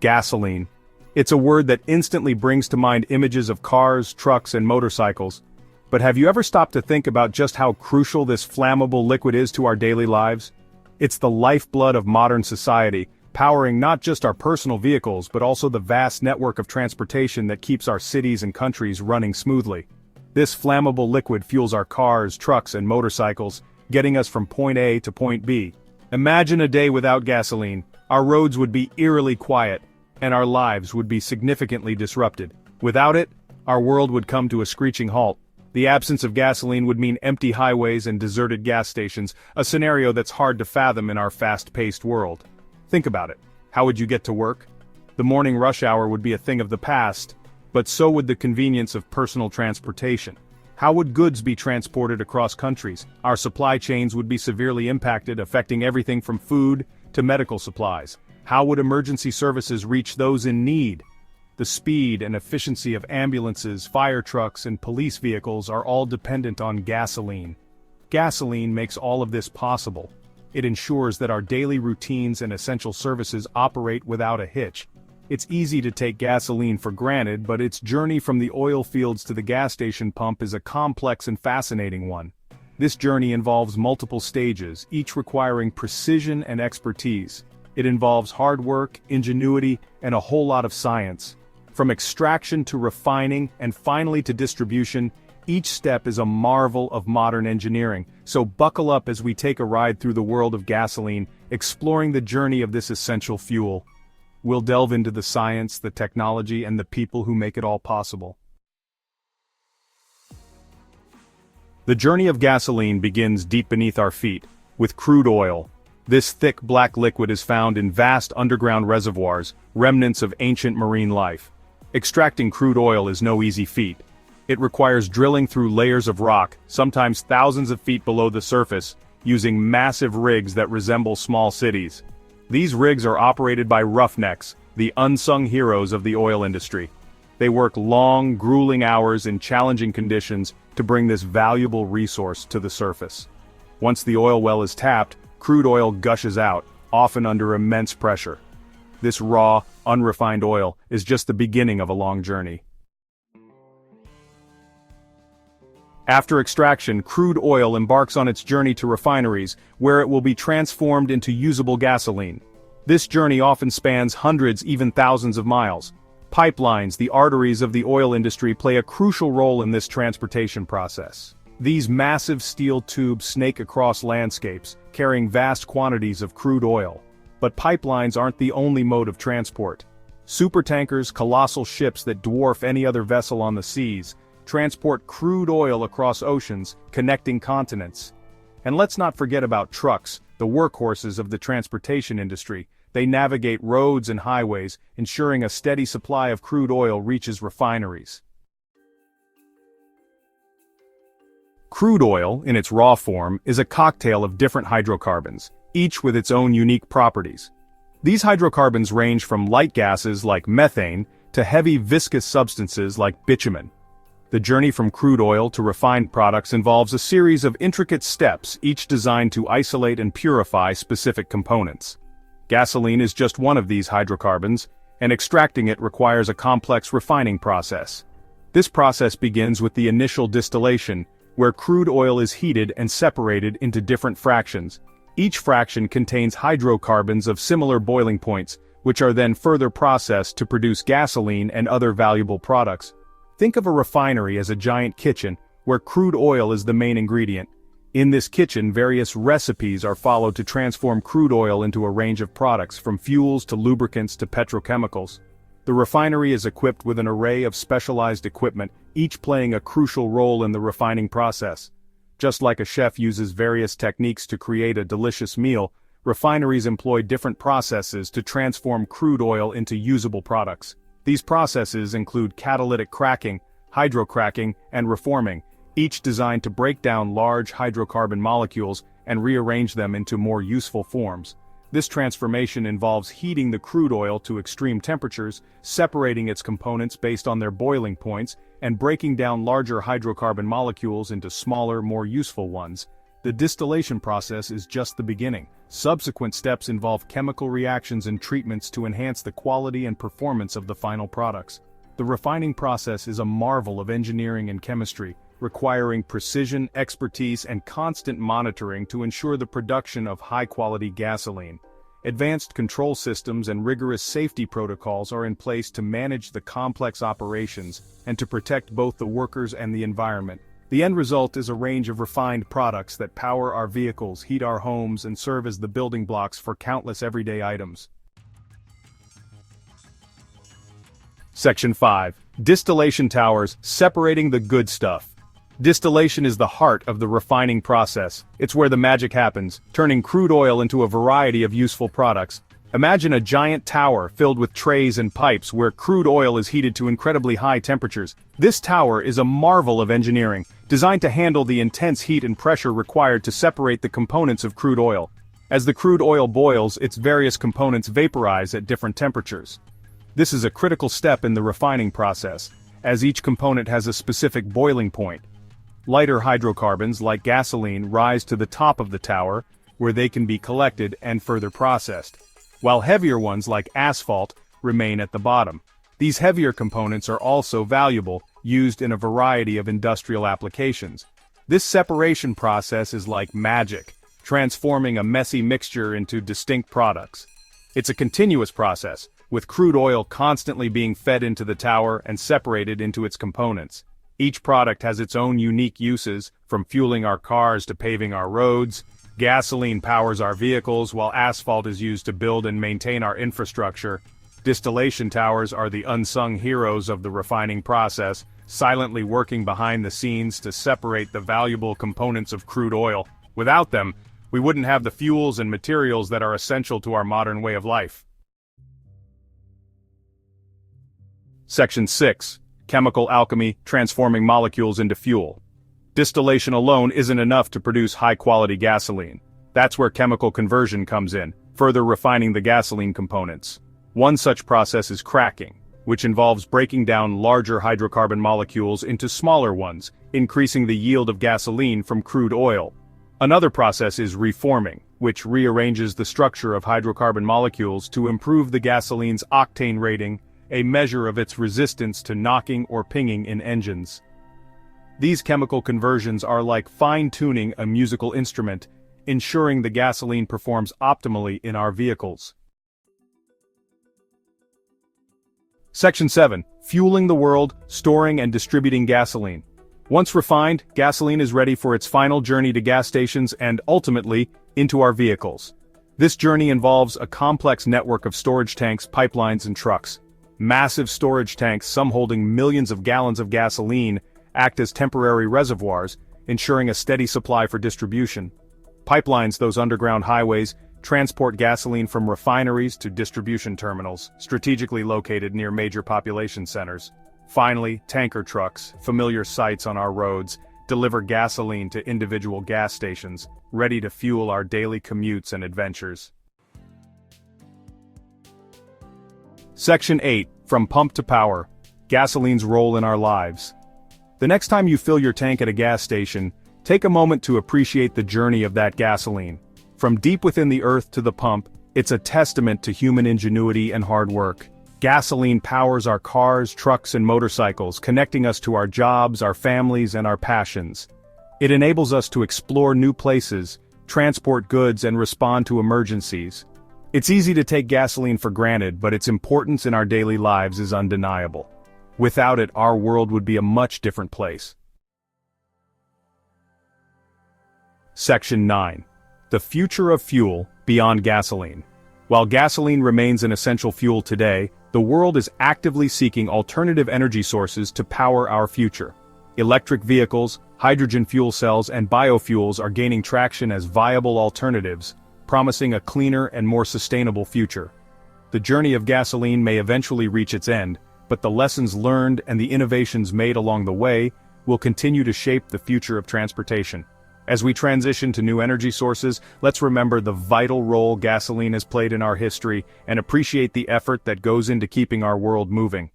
Gasoline. It's a word that instantly brings to mind images of cars, trucks, and motorcycles. But have you ever stopped to think about just how crucial this flammable liquid is to our daily lives? It's the lifeblood of modern society, powering not just our personal vehicles but also the vast network of transportation that keeps our cities and countries running smoothly. This flammable liquid fuels our cars, trucks, and motorcycles, getting us from point A to point B. Imagine a day without gasoline. Our roads would be eerily quiet, and our lives would be significantly disrupted. Without it, our world would come to a screeching halt. The absence of gasoline would mean empty highways and deserted gas stations, a scenario that's hard to fathom in our fast-paced world. Think about it. How would you get to work? The morning rush hour would be a thing of the past, but so would the convenience of personal transportation. How would goods be transported across countries? Our supply chains would be severely impacted, affecting everything from food to medical supplies. How would emergency services reach those in need? The speed and efficiency of ambulances, fire trucks, and police vehicles are all dependent on gasoline. Gasoline makes all of this possible. It ensures that our daily routines and essential services operate without a hitch. It's easy to take gasoline for granted, but its journey from the oil fields to the gas station pump is a complex and fascinating one. This journey involves multiple stages, each requiring precision and expertise. It involves hard work, ingenuity, and a whole lot of science. From extraction to refining and finally to distribution, each step is a marvel of modern engineering. So buckle up as we take a ride through the world of gasoline, exploring the journey of this essential fuel. We'll delve into the science, the technology, and the people who make it all possible. The journey of gasoline begins deep beneath our feet, with crude oil. This thick black liquid is found in vast underground reservoirs, remnants of ancient marine life. Extracting crude oil is no easy feat. It requires drilling through layers of rock, sometimes thousands of feet below the surface, using massive rigs that resemble small cities. These rigs are operated by roughnecks, the unsung heroes of the oil industry. They work long, grueling hours in challenging conditions to bring this valuable resource to the surface. Once the oil well is tapped, crude oil gushes out, often under immense pressure. This raw, unrefined oil is just the beginning of a long journey. After extraction, crude oil embarks on its journey to refineries, where it will be transformed into usable gasoline. This journey often spans hundreds, even thousands of miles. Pipelines, the arteries of the oil industry, play a crucial role in this transportation process. These massive steel tubes snake across landscapes, carrying vast quantities of crude oil. But pipelines aren't the only mode of transport. Supertankers, colossal ships that dwarf any other vessel on the seas, transport crude oil across oceans, connecting continents. And let's not forget about trucks, the workhorses of the transportation industry. They navigate roads and highways, ensuring a steady supply of crude oil reaches refineries. Crude oil, in its raw form, is a cocktail of different hydrocarbons, each with its own unique properties. These hydrocarbons range from light gases like methane to heavy viscous substances like bitumen. The journey from crude oil to refined products involves a series of intricate steps, each designed to isolate and purify specific components. Gasoline is just one of these hydrocarbons, and extracting it requires a complex refining process. This process begins with the initial distillation, where crude oil is heated and separated into different fractions. Each fraction contains hydrocarbons of similar boiling points, which are then further processed to produce gasoline and other valuable products. Think of a refinery as a giant kitchen, where crude oil is the main ingredient. In this kitchen, various recipes are followed to transform crude oil into a range of products, from fuels to lubricants to petrochemicals. The refinery is equipped with an array of specialized equipment, each playing a crucial role in the refining process. Just like a chef uses various techniques to create a delicious meal, refineries employ different processes to transform crude oil into usable products. These processes include catalytic cracking, hydrocracking, and reforming, each designed to break down large hydrocarbon molecules and rearrange them into more useful forms. This transformation involves heating the crude oil to extreme temperatures, separating its components based on their boiling points, and breaking down larger hydrocarbon molecules into smaller, more useful ones. The distillation process is just the beginning. Subsequent steps involve chemical reactions and treatments to enhance the quality and performance of the final products. The refining process is a marvel of engineering and chemistry, requiring precision, expertise, and constant monitoring to ensure the production of high-quality gasoline. Advanced control systems and rigorous safety protocols are in place to manage the complex operations and to protect both the workers and the environment. The end result is a range of refined products that power our vehicles, heat our homes, and serve as the building blocks for countless everyday items. Section 5. Distillation towers, separating the good stuff. Distillation is the heart of the refining process. It's where the magic happens, turning crude oil into a variety of useful products. Imagine a giant tower filled with trays and pipes where crude oil is heated to incredibly high temperatures. This tower is a marvel of engineering, designed to handle the intense heat and pressure required to separate the components of crude oil. As the crude oil boils, its various components vaporize at different temperatures. This is a critical step in the refining process, as each component has a specific boiling point. Lighter hydrocarbons like gasoline rise to the top of the tower, where they can be collected and further processed, while heavier ones like asphalt remain at the bottom. These heavier components are also valuable, used in a variety of industrial applications. This separation process is like magic, transforming a messy mixture into distinct products. It's a continuous process, with crude oil constantly being fed into the tower and separated into its components. Each product has its own unique uses, from fueling our cars to paving our roads. Gasoline powers our vehicles, while asphalt is used to build and maintain our infrastructure. Distillation towers are the unsung heroes of the refining process, silently working behind the scenes to separate the valuable components of crude oil. Without them, we wouldn't have the fuels and materials that are essential to our modern way of life. Section 6. Chemical alchemy, transforming molecules into fuel. Distillation alone isn't enough to produce high-quality gasoline. That's where chemical conversion comes in, further refining the gasoline components. One such process is cracking, which involves breaking down larger hydrocarbon molecules into smaller ones, increasing the yield of gasoline from crude oil. Another process is reforming, which rearranges the structure of hydrocarbon molecules to improve the gasoline's octane rating, a measure of its resistance to knocking or pinging in engines. These chemical conversions are like fine-tuning a musical instrument, ensuring the gasoline performs optimally in our vehicles. Section 7. Fueling the world, storing and distributing gasoline. Once refined, gasoline is ready for its final journey to gas stations and, ultimately, into our vehicles. This journey involves a complex network of storage tanks, pipelines, and trucks. Massive storage tanks, some holding millions of gallons of gasoline, act as temporary reservoirs, ensuring a steady supply for distribution. Pipelines, those underground highways, transport gasoline from refineries to distribution terminals, strategically located near major population centers. Finally, tanker trucks, familiar sights on our roads, deliver gasoline to individual gas stations, ready to fuel our daily commutes and adventures. Section 8. From pump to power. Gasoline's role in our lives. The next time you fill your tank at a gas station, take a moment to appreciate the journey of that gasoline. From deep within the earth to the pump, it's a testament to human ingenuity and hard work. Gasoline powers our cars, trucks, and motorcycles, connecting us to our jobs, our families, and our passions. It enables us to explore new places, transport goods, and respond to emergencies. It's easy to take gasoline for granted, but its importance in our daily lives is undeniable. Without it, our world would be a much different place. Section 9. The future of fuel beyond gasoline. While gasoline remains an essential fuel today, the world is actively seeking alternative energy sources to power our future. Electric vehicles, hydrogen fuel cells, and biofuels are gaining traction as viable alternatives, promising a cleaner and more sustainable future. The journey of gasoline may eventually reach its end, but the lessons learned and the innovations made along the way will continue to shape the future of transportation. As we transition to new energy sources, let's remember the vital role gasoline has played in our history and appreciate the effort that goes into keeping our world moving.